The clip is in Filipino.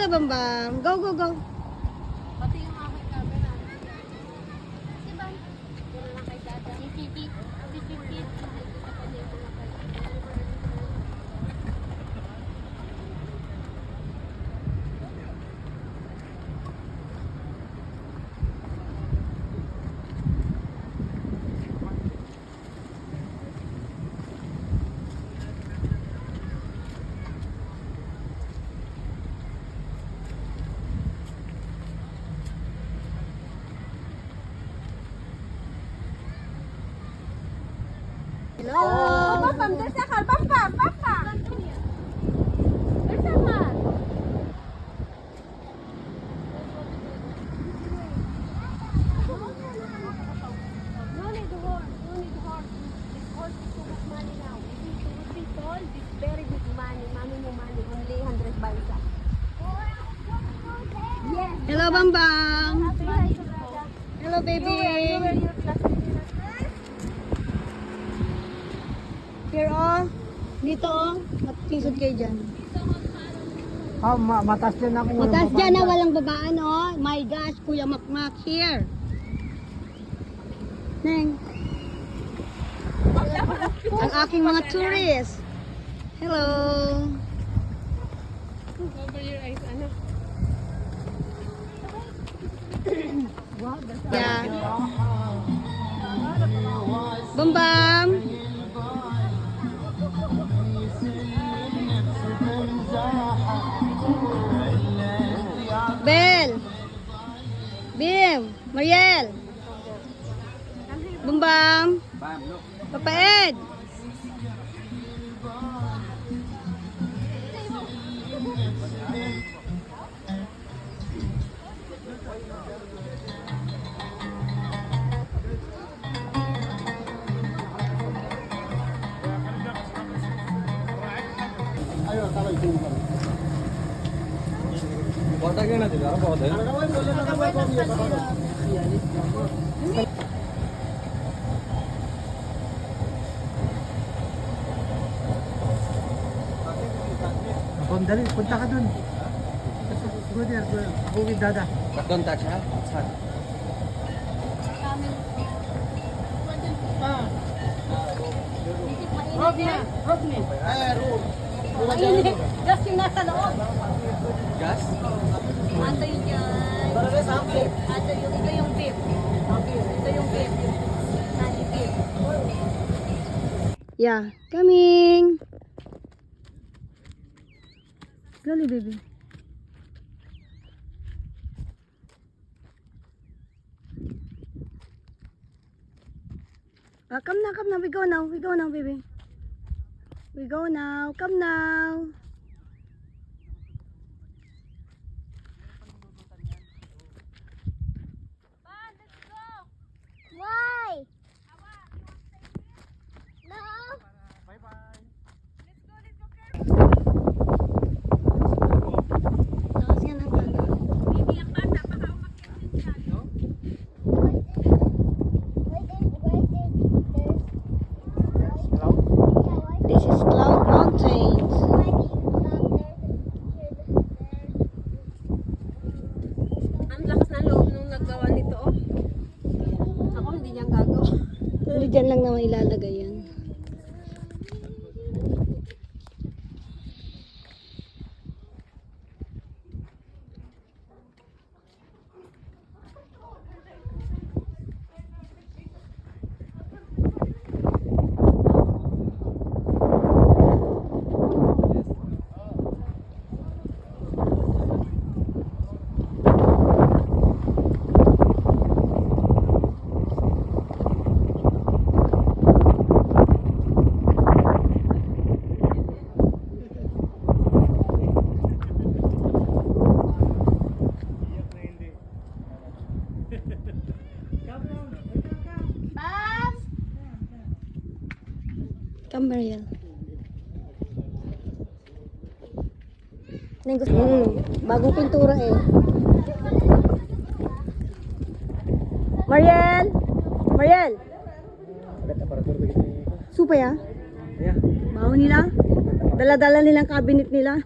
Hello, Bambam. Go, go, go. Pati yung aking camera. Diba? Wala lang kay Dada. Pipipit. Pipipit. Ito sa kanya yung mga Hello. Pam, there's a car. Pam. There's a car. No need horse. This horse is too much money now. If he sold, it's very big money. Money. Only 100 baisa. Yes. Hello, Bambam. Hello, baby. Here, oh. Dito, oh. Matisod kayo dyan. Matas dyan ako. Matas dyan na walang babaan, oh. My gosh, Kuya Makmak, here. Neng. Ang aking mga tourists. Hello. Cover your eyes, ano? Yeah. Bambam. Bel. Bim. Mariel. Bambam. Papa Ed. Dali, punta ka dun. Go there, go with Dada. But don't touch, ha? It's hot. Mainit. Gas yung nasa loob. Gas? Ato yun yan. Ato yung, ito yung beef. Ito yung beef. Nani beef. Yeah, coming. Slowly, baby. Come now. We go now, baby. We go now. Come now. Why? No. Takas yan ang bata. Baby, ang bata, baka umakyat din siya. This is Cloud Mountains. Ang lakas ng loob nung naggawa nito, oh. Ako hindi niyang gagawa. Hindi dyan lang naman ilalagay yan. Come, Mariel. Bagong pintura eh. Mariel! Mariel! Supay ah? Yeah. Baho nila? Dala-dala nilang cabinet nila.